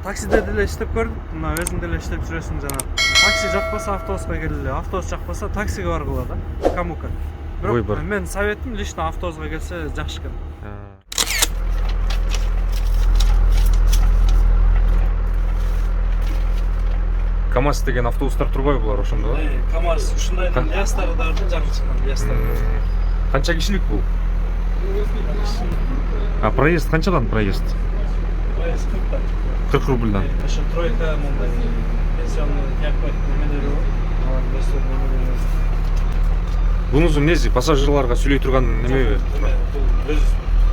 таксиде деле иштеп көрдүм, мына өзүң деле иштеп жүрөсүң жана. Такси жакпаса автобуска келгиле, автобус жакпаса таксиге баргыла да. Камука. Бирок мен советим лично автобуска келсе жакшы экен. КамАЗ деген автобустар турбайбы булар ошондо? КамАЗ ушундайдын ЛиАЗдары да жаңы чыккан ЛиАЗдар. Канча кишилик бул? А проезд канчадан проезд? Проезд 40 40 рубльдан. Ошо тройка мындай пенсионный якпайт немелери бар. Алар өстөрүн Бунусу эмнеси? Пассажирларга сүйлөй турган немеби? Өз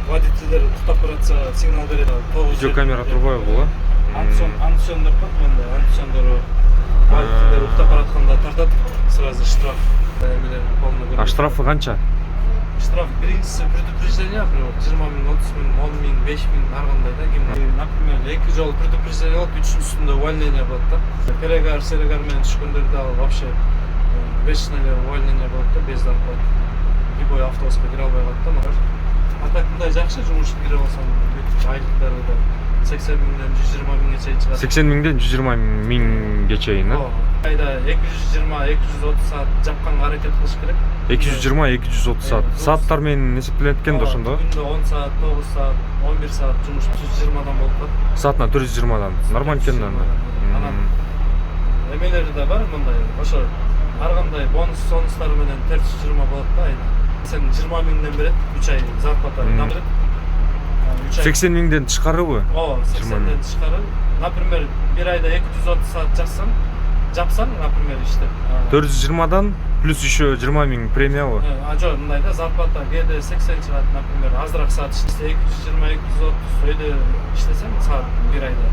водительдер туктап баратса сигнал берет. Видеокамера турбайбы бул, антисөндөр бар менде, антисөндөрү водительдер туктап баратканда тартат, сразу штраф. А штрафы канча? Штраф биринчиси предупреждение, 20 миң, 30 миң, 10 миң, 5 миң ар кандай да. Например, 2 жолу предупреждение болот, 3-үстүндө увольнение болот да. Перегар, серегар менен түшкөндөрдө ал вообще вечный увольнение болот да, без зарплаты. Любой автобуска кире албай калат да. А так мындай жакшы жумушка кире алсаң, айлыктары да 80 миңден 120 миңге чейин чыгат. 80 миңден 120 миңге чейин, айда 220-230 саат жапканга аракет кылыш керек. 220-230 саат. Сааттар менен эсептелет экен да ошондо. Күндө 10 саат, 9 саат, 11 саат жумуш 120дан болуп калат. Саатына 420дан. Нормаль экен анда. Анан эмелери да бар мындай. Ошо ар кандай бонустары менен 420 болот да айда. Сен 20 миңден берет, 3 ай зарплатаны берет. 80 миңден тышкарыбы? 80ден тышкары. Например, бир айда 230 саат жапсаң, например, иштеп. 420дан плюс еще 20 миң премиябы? Жок, мындай да, зарплата кээде 80 чыгат, например, азыраак саат иштесе 220-230 өйдө иштесең саат бир айда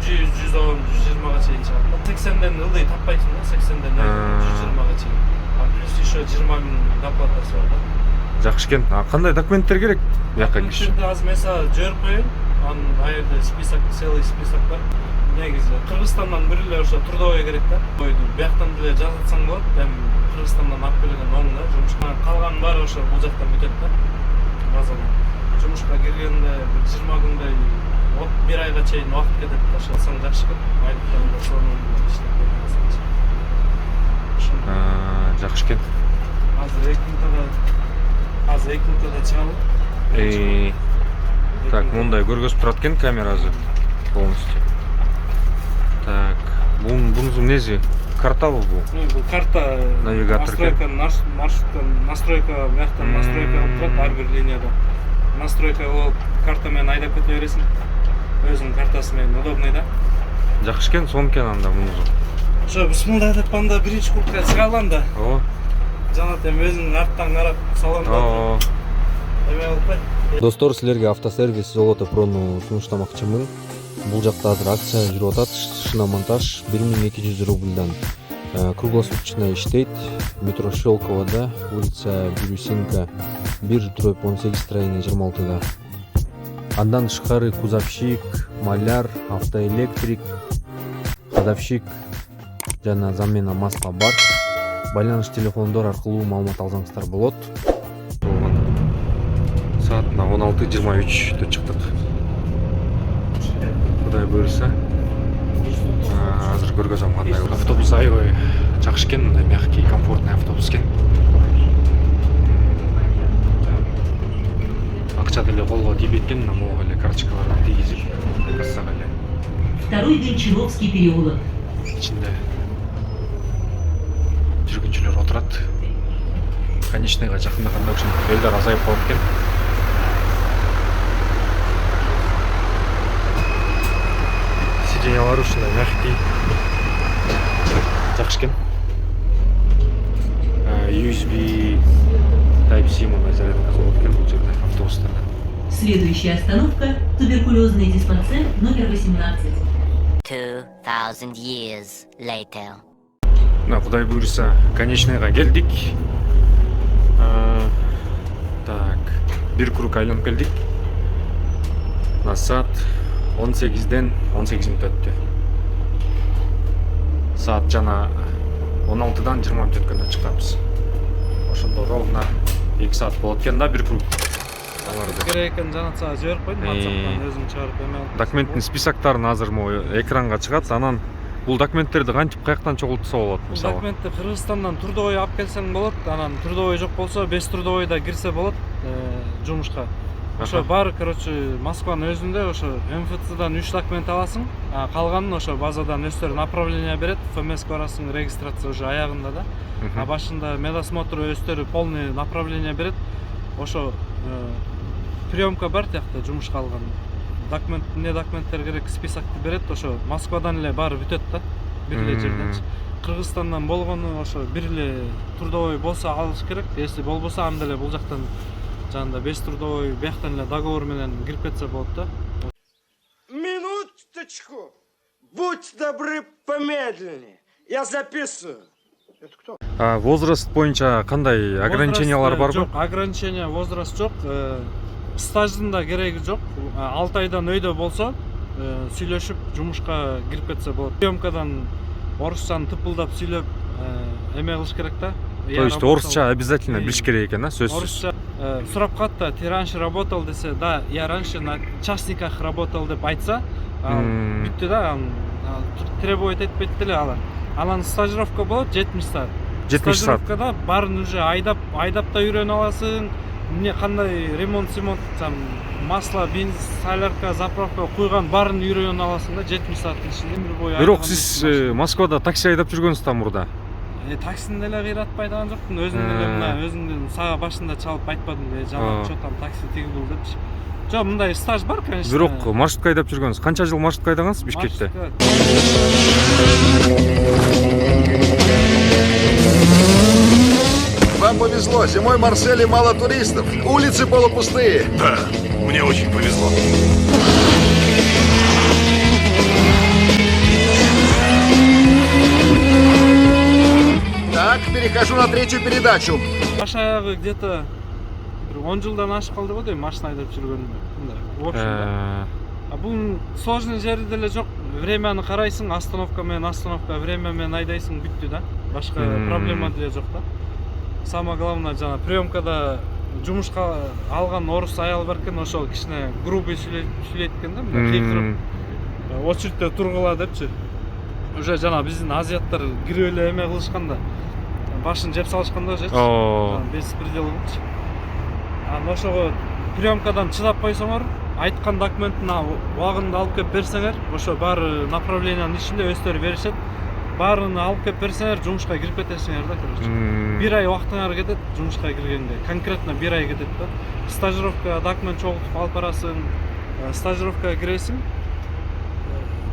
100-110, 120га чейин чыгат. 80ден ылдый таппайсың да, 80ден 120га чейин. А плюс еще 20 миң зарплатасы бар да. Жакшы экен. А кандай документтер керек? Бияка киши. Азыр mesela жиберип коеюн. Анын айырда список, целый список бар. Негизи Кыргызстандан бир эле ошо трудовой керек да. Койду бияктан деле жазатсаң болот. Эми Кыргызстандан алып келген оң да, жумушка. Калган баары ошо бул жактан бүтөт да. Базадан. Жумушка киргенде 20 күндөй бир айга чейин убакыт кетет да. Ошо жакшы экен. Айлыктарын да сонун иштеп берген. Жакшы экен. Азыр 2 минутада чыгабы. Так, мындай көргөзүп турат экен камерасы полностью. Так, бунусу эмнеси? Картабы бул? Бул карта, навигатор. Настройка, маршруттан настройка, бияктан настройка алып турат ар бир линияда. Настройка болуп, карта менен айдап кете бересиң. Өзүнүн картасы менен удобный да. Жакшы экен, сонун экен анда бунусу. Ошо бисмилла деп анда биринчи куртка чыга алам да. Жанат эми өзүң арттан карап салондо. Эме болуп кайт. Достор, силерге автосервис Золото Прону сунуштамакчымын. Бул жакта азыр акция жүрүп атат. Шиномонтаж 1200 рубльдан. Круглосуточно иштейт. Метро Щелковода, улица Бирюсинка 1/18 строение 26-да. Андан тышкары кузовщик, маляр, автоэлектрик, ходовщик жана замена масла бар. Байланыш телефондор аркылуу маалымат алсаңыздар болот. Саатына 16:23 чыктык. Кудай буйруса. Азыр көргөзөм кандай автобус аябай жакшы экен, мындай мягкий, комфортный автобус экен. Акча деле колго тийбейт экен, могу эле карточкалардан тийгизип кассага эле. Второй Гончаровский переулок. Ичинде жүргүнчүлөр отурат. Конечныйга жакындаганда ошентип элдер азайып калат экен. Сиденьялары ушундай мягкий. Жакшы экен. USB Type-C мындай зарядкасы болот экен бул жерде автобустарда. Следующая остановка – туберкулезный диспансер номер 18. 2000 years later. Кудай буйруса, конечныйга келдик. Так, бир круг айланып келдик. На саат 18ден 18 мүнөт өттү. Саат жана 16дан 20 мүнөт өткөндө чыкканбыз. Ошондо ровно 2 саат болот экен да бир круг. аларды. Керек экен жанатсага жиберип койдум, WhatsApp'тан өзүм чыгарып эме алып. Документтин списоктарын азыр могу экранга чыгат. Анан бул документтерди кантип каяктан чогултса болот мисалы? Документти Кыргызстандан трудовой алып келсең болот. Анан трудовой жок болсо, без трудовойда кирсе болот жумушка. Ошо баары, короче, Москванын өзүндө ошо МФЦдан 3 документ аласың, а калганын ошо базадан өздөрү направление берет, ФМС барасың, регистрация уже аягында да. А башында медосмотр өздөрү полный направление берет. Ошо приемка бар тиякта жумушка алган. Документтер керек, списокты берет, ошо Москвадан эле баары бүтөт да. Бир эле жерден. Кыргызстандан болгону ошо бир эле трудовой болсо алыш керек. Если болбосо анда эле бул жактан жанда без трудовой бияктан эле договор менен кирип кетсе болот да. Минуточку. Будь добры, помедленнее. Я записываю. Это кто? Возраст боюнча кандай ограничениялар барбы? Жок, ограничение возраст жок. Стаждын да кереги жок. 6 айдан өйдө болсо, сүйлөшүп жумушка кирип кетсе болот. Приемкадан орусчаны тыпылдап сүйлөп эме кылыш керек да. То есть орусча обязательно билиш керек экен, сөзсүз. Орусча сурап катта, ты раньше работал десе, да, я раньше на частниках работал деп айтса, бүттү да, требовать этпейт деле алар. Анан стажировка болот 70 саат. 70 саат. Стажировкада баарын уже айдап да үйрөнүп аласың. Эмне кандай ремонт, масло, бензин, солярка, заправка куйган баарын үйрөнүп аласың да 70 сааттын ичинде өмүр бою. Бирок сиз Москвада такси айдап жүргөнсүз да мурда. Таксини деле кыйратпай даган жокмун. Өзүм деле мына өзүмдүн сага башында чалып айтпадымбы, жана чо там такси тиги бул депчи. Жок, мындай стаж бар, конечно. Бирок маршрутка айдап жүргөнсүз. Канча жыл маршрутка айдагансыз Бишкекте? Вам повезло, зимой в Марселе мало туристов, улицы полупустые. Да, мне очень повезло. Так, перехожу на третью передачу. Баш аягы где-то 10 жылдан ашып калды го дейм машина айдап жүргөнүмө. Мындай. В общем, бул сложный жери деле жок. Времяны карайсың, остановка время менен айдайсың, бүттү да. Башка проблема деле жок да. Самое главное, жана приемкада жумушка алган орус аял бар экен, ошол кичине грубый сүйлөйт экен да, мындай кыйкырып. Очередьте тургула депчи. Уже жана биздин азиаттар кирип эле эме кылышканда, башын жеп салышканда жечи. Беспредел болчу. Анан ошого приемкадан чыдап койсоңор, айткан документин убагында алып келип берсеңер, ошо баары направлениянын ичинде өздөрү беришет. Баарын алып келип берсеңер, жумушка кирип кетесиңер да, короче. 1 ай убактыңар кетет жумушка киргенге. Конкретно 1 ай кетет да. Стажировка документ чогултуп алып барасың, стажировкага киресиң.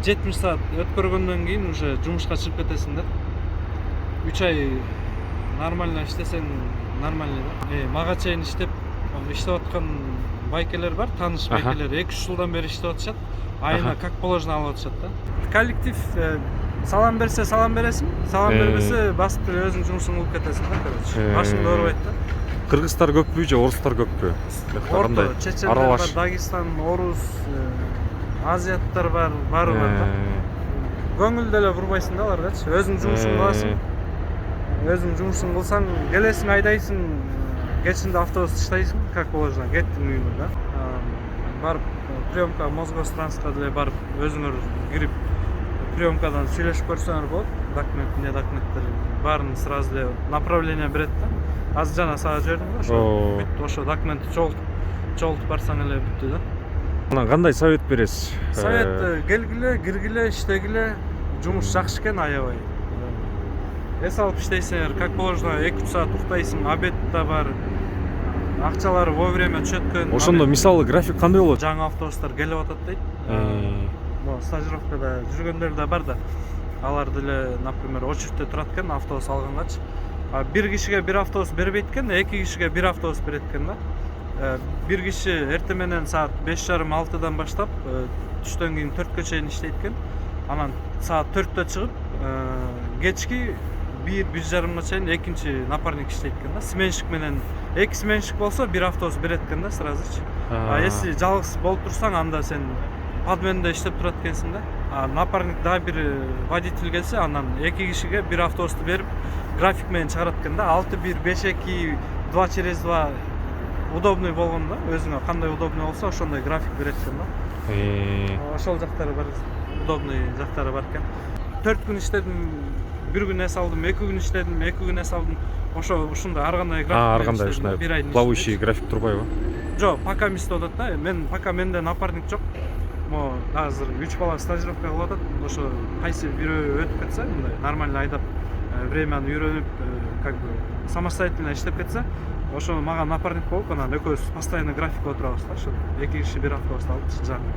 70 саат өткөргөндөн кийин уже жумушка чыгып кетесиң да. 3 ай нормально иштесең, нормально да. Мага чейин иштеп аткан байкелер бар, тааныш байкелер 2-3 жылдан бери иштеп атышат. Айына как положено алып атышат да. Коллектив салам берсе салам бересиң, салам бербесе басып эле өзүң жумушуңду кылып кетесиң да, короче. Башыңды оорубайт да. Кыргыздар көппү же орустар көппү? Кандай? Чечендер бар, Дагестан, орус, азиаттар бар, баары бар да. Көңүл деле бурбайсың да аларгачы. Өзүң жумушуңду кыласың. Өзүң жумушуңду кылсаң, келесиң, айдайсың, кечинде автобус таштайсың, как положено, кеттиң үйүңө да. Барып приемка Мосгостранска деле барып өзүңөр кирип приемкадан сүйлөшүп көрсөңөр болот. Документтер баарын сразу эле направление берет да. Азыр жана сага жибердим да, ошо бүттү, ошо документти чогултуп барсаң эле бүттү да. Анан кандай совет бересиз? Совет келгиле, киргиле, иштегиле, жумуш жакшы экен, аябай. Эс алып иштейсиңер, как положено 2-3 саат уктайсың, обед да бар. Акчалары вовремя түшөт экен. Ошондо мисалы график кандай болот? Жаңы автобустар келип атат дейт. Стажировкада жүргөндөр да бар да. Алар деле, например, очередте турат экен автобус алгангачы. Бир кишиге бир автобус бербейт экен, 2 кишиге бир автобус берет экен да. Бир киши эртең менен саат 5:30-6-дан баштап түштөн кийин 4-кө чейин иштейт экен. Анан саат 4-тө чыгып, кечки 1:30-га чейин экинчи напарник иштейт экен да. Сменщик менен 2 сменщик болсо бир автобус берет экен да сразу. Если жалгыз болуп турсаң, анда сен подменде иштеп турат экенсиң да. Напарник да бир водитель келсе, анан 2 кишиге бир автобусту берип, график менен чыгарат экен да. 6-1, 5-2, 2/2 удобный болгон да, өзүңө кандай удобный болсо ошондой график берет экен да. Ошол жактары бар, удобный жактары бар экен. 4 күн иштедим, 1 күн эс алдым, 2 күн иштедим, 2 күн эс алдым. Ошо ушундай ар кандай график. Ар кандай ушундай плавающий график турбайбы? Жок, пока эместе атат да. Мен пока менде напарник жок. Мо азыр 3 бала стажировка кылып атат. Ошо кайсы бирөө өтүп кетсе, мындай нормально айдап, времяны үйрөнүп, как бы самостоятельно иштеп кетсе, ошо мага напарник болуп, анан экөөбүз постоянно графикке отурабыз да. Ошо 2 киши бир автобуста алып жаңы.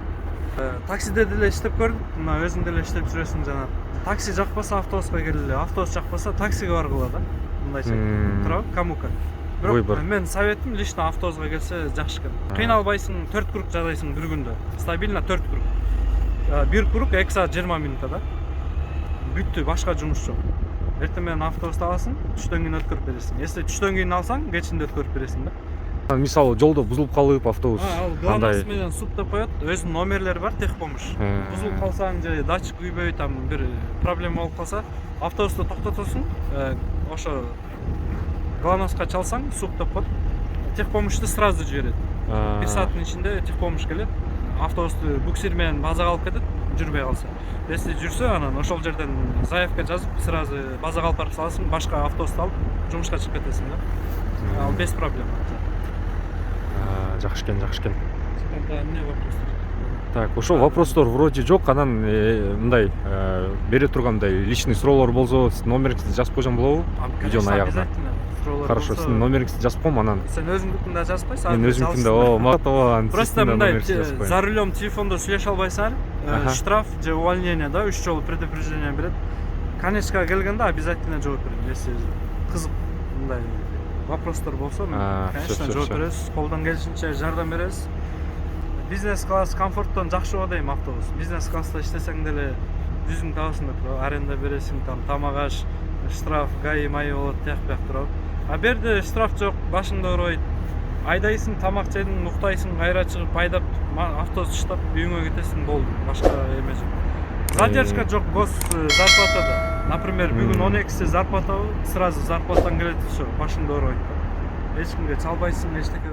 Таксиде деле иштеп көрдүм. Мына өзүң деле иштеп жүрөсүң жана. Такси жакпаса автобуска келгиле, автобус жакпаса таксиге баргыла да. Мындайча туурабы? Кому как. Бирок мен советим лично автобуска келсе жакшы экен. Кыйналбайсың, 4 круг жасайсың бир күндө. Стабильно 4 круг. 1 круг 2 саат 20 минутта да. Бүттү, башка жумуш жок. Эртең менен автобуста аласың, түштөн кийин өткөрүп бересиң. Если түштөн кийин алсаң, кечинде өткөрүп бересиң да. Мисалы жолдо бузулуп калып автобус. Ал главнасы менен суп деп коет, өзүнүн номерлери бар, техпомощь. Бузулуп калсаң же датчик күйбөй, там бир проблема болуп калса, автобусту токтотосуң, ошо главноска чалсаң, суп деп коет. Техпомощьты сразу жиберет. 1 сааттын ичинде техпомощь келет. Автобусту буксир менен базага алып кетет, жүрбөй калса. Если жүрсө, анан ошол жерден заявка жазып, сразу базага алып барып саласың, башка автобусту алып жумушка чыгып кетесиң да. Ал без проблем. Жакшы экен, жакшы экен. Эмне вопростор? Так, ошол вопростор вроде жок, анан мындай бере тургандай личный суроолор болсо, номериңизди жазып койсоң болобу? Видеонун аягына. Хорошо, сиздин номериңизди жазып коем, анан. Сен өзүңдүкүн да жазып койсуң. Мен өзүмкүндө, мактабан. Просто мындай за рулем телефондо сүйлөшө албайсың, штраф же увольнение да, 3 жолу предупреждение берет. Конечка келгенде обязательно жооп берем. Если кызык мындай вопростор болсо, конечно, жооп беребиз. Колдон келишинче жардам беребиз. Бизнес класс комфорттон жакшы го дейм автобус. Бизнес класста иштесең деле жүзүң табасың да, аренда бересиң, там тамак аш, штраф, гаи майы болот, тияк-бияк турабы. А берде штраф жок, башыңды ооройт. Айдайсың, тамак жедиң, уктайсың, кайра чыгып айдап, автобус иштеп, үйүңө кетесиң, болду. Башка эме жок. Задержка жок, гос зарплатада. Например, бүгүн 12-си зарплата, сразу зарплатаң келет, всё, башыңды ооройт. Эч кимге чалбайсың, эчтеке